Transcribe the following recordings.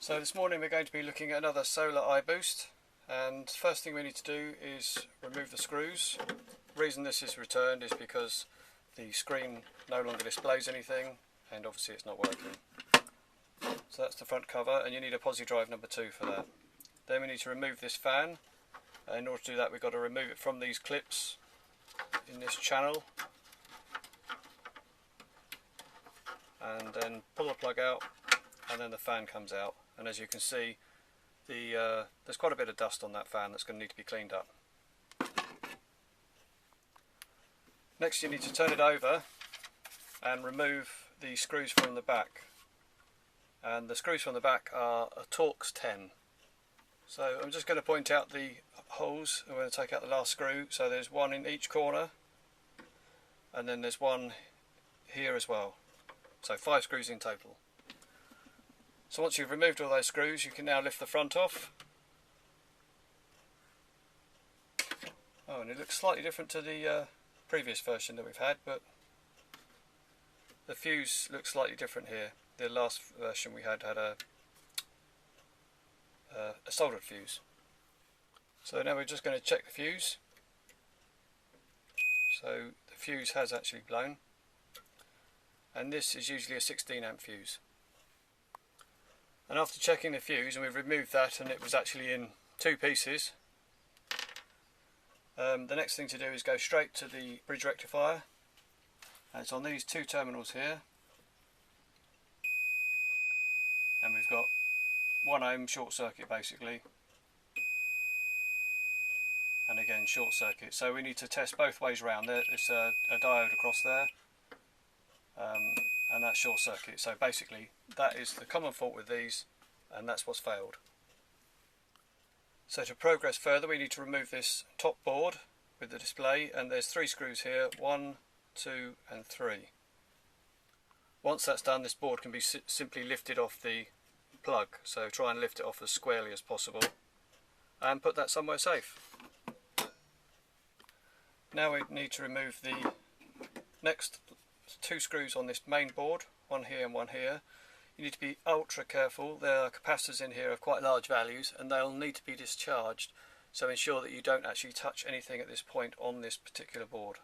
So this morning we're going to be looking at another solar iBoost, and first thing we need to do is remove the screws. The reason this is returned is because the screen no longer displays anything and obviously it's not working. So that's the front cover, and you need a posi drive number 2 for that. Then we need to remove this fan. In order to do that we've got to remove it from these clips in this channel and then pull the plug out, and then the fan comes out. And as you can see, there's quite a bit of dust on that fan that's going to need to be cleaned up. Next you need to turn it over and remove the screws from the back. And the screws from the back are a Torx 10. So I'm just going to point out the holes. I'm going to take out the last screw. So there's one in each corner, and then there's one here as well. So 5 screws in total. So once you've removed all those screws, you can now lift the front off. Oh, and it looks slightly different to the previous version that we've had, but the fuse looks slightly different here. The last version we had a soldered fuse. So now we're just going to check the fuse. So the fuse has actually blown, and this is usually a 16 amp fuse. And after checking the fuse, and we've removed that and it was actually in 2 pieces, the next thing to do is go straight to the bridge rectifier, and it's on these 2 terminals here, and we've got 1 ohm short circuit basically, and again short circuit. So we need to test both ways round. There's a diode across there, and that's short circuit. So basically that is the common fault with these, and that's what's failed. So to progress further we need to remove this top board with the display, and there's 3 screws here, 1, 2 and 3. Once that's done, this board can be simply lifted off the plug, so try and lift it off as squarely as possible and put that somewhere safe. Now we need to remove the next 2 screws on this main board, one here and one here. You need to be ultra careful. There are capacitors in here of quite large values and they'll need to be discharged, so ensure that you don't actually touch anything at this point on this particular board.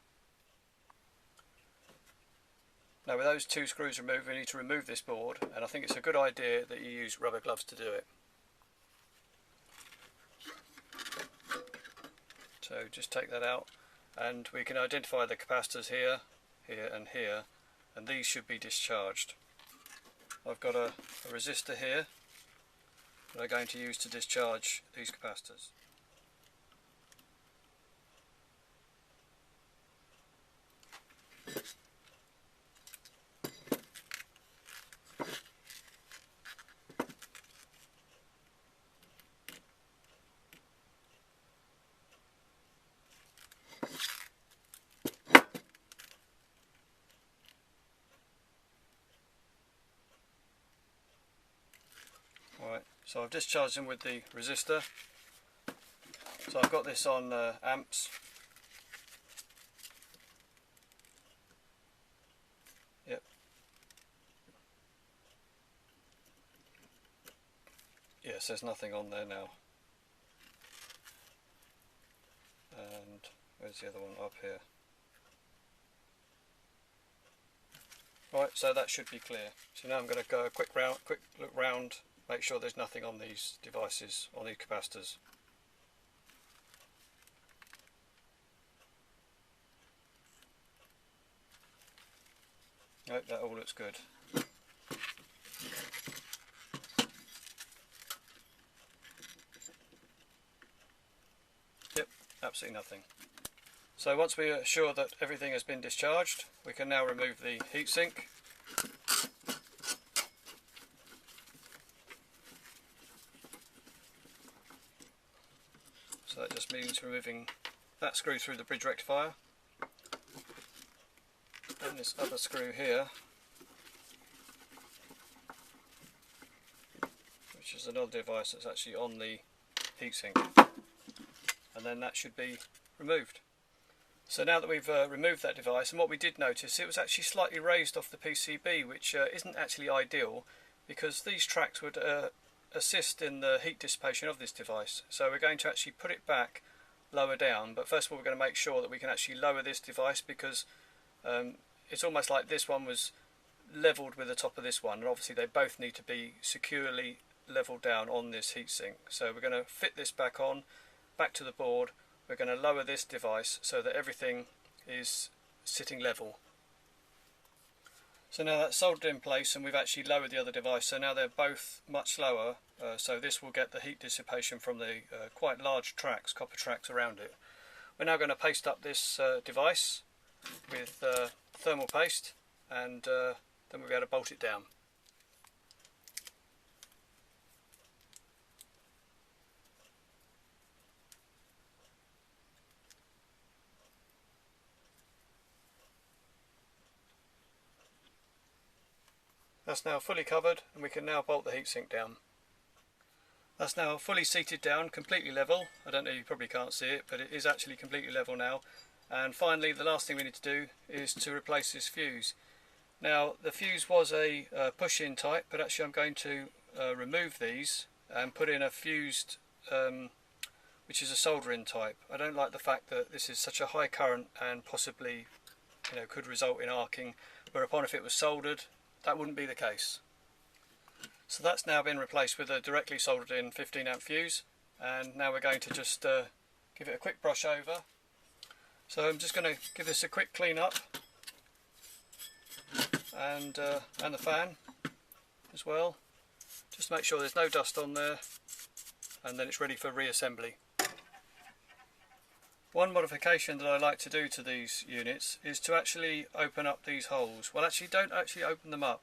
Now with those 2 screws removed, we need to remove this board, and I think it's a good idea that you use rubber gloves to do it. So just take that out, and we can identify the capacitors here, here and here, and these should be discharged. I've got a resistor here that I'm going to use to discharge these capacitors. Alright, so I've discharged them with the resistor. So I've got this on amps. Yep. Yes, there's nothing on there now. And where's the other one? Up here. Right, so that should be clear. So now I'm going to go a quick look round, make sure there's nothing on these devices, on these capacitors. Nope, that all looks good. Yep, absolutely nothing. So once we are sure that everything has been discharged, we can now remove the heatsink. So that just means removing that screw through the bridge rectifier, and this other screw here, which is another device that's actually on the heatsink, and then that should be removed. So now that we've removed that device, and what we did notice, it was actually slightly raised off the PCB, which isn't actually ideal, because these tracks would assist in the heat dissipation of this device. So we're going to actually put it back lower down, but first of all we're going to make sure that we can actually lower this device, because it's almost like this one was leveled with the top of this one, and obviously they both need to be securely leveled down on this heatsink. So we're going to fit this back on, back to the board. We're going to lower this device so that everything is sitting level. So now that's soldered in place and we've actually lowered the other device, so now they're both much lower, so this will get the heat dissipation from the quite large tracks, copper tracks around it. We're now going to paste up this device with thermal paste, and then we'll be able to bolt it down. That's now fully covered and we can now bolt the heatsink down. That's now fully seated down, completely level. I don't know, you probably can't see it, but it is actually completely level now. And finally, the last thing we need to do is to replace this fuse. Now, the fuse was a push-in type, but actually I'm going to remove these and put in a fused, which is a soldering type. I don't like the fact that this is such a high current and possibly, could result in arcing, whereupon if it was soldered, that wouldn't be the case. So that's now been replaced with a directly soldered in 15 amp fuse, and now we're going to just give it a quick brush over. So I'm just going to give this a quick clean up, and the fan as well, just to make sure there's no dust on there, and then it's ready for reassembly. One modification that I like to do to these units is to actually open up these holes. Well, actually don't actually open them up.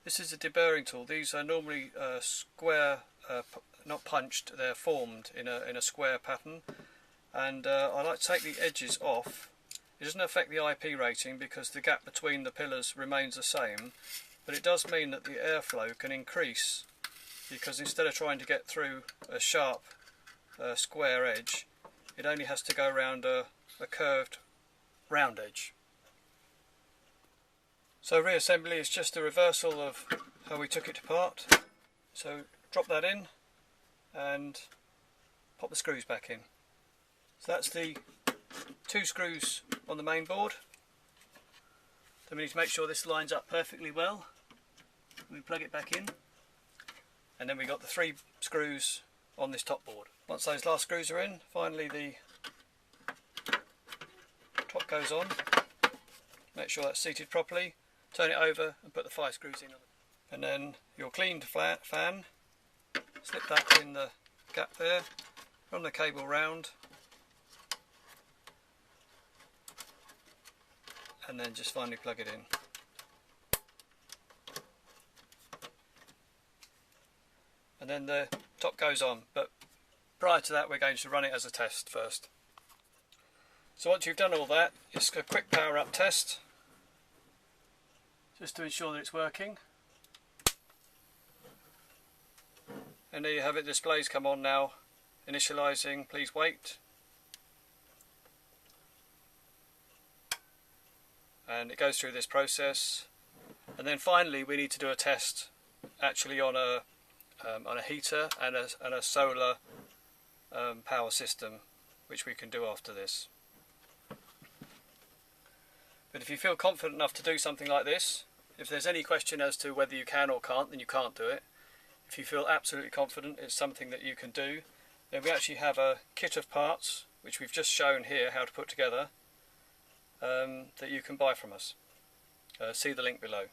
This is a deburring tool. These are normally square, not punched, they're formed in a square pattern, and I like to take the edges off. It doesn't affect the IP rating because the gap between the pillars remains the same, but it does mean that the airflow can increase, because instead of trying to get through a sharp square edge, it only has to go around a curved round edge. So reassembly is just a reversal of how we took it apart. So drop that in and pop the screws back in. So that's the 2 screws on the main board. Then we need to make sure this lines up perfectly well. We plug it back in, and then we got the 3 screws on this top board. Once those last screws are in, finally the top goes on. Make sure that's seated properly. Turn it over and put the 5 screws in. And then your cleaned fan, slip that in the gap there, run the cable round, and then just finally plug it in. And then the top goes on, but prior to that we're going to run it as a test first. So once you've done all that, it's a quick power up test, just to ensure that it's working. And there you have it, displays come on now, initializing, please wait. And it goes through this process, and then finally we need to do a test actually on a heater and a solar power system, which we can do after this. But if you feel confident enough to do something like this, if there's any question as to whether you can or can't, then you can't do it. If you feel absolutely confident it's something that you can do, then we actually have a kit of parts, which we've just shown here how to put together, that you can buy from us. See the link below.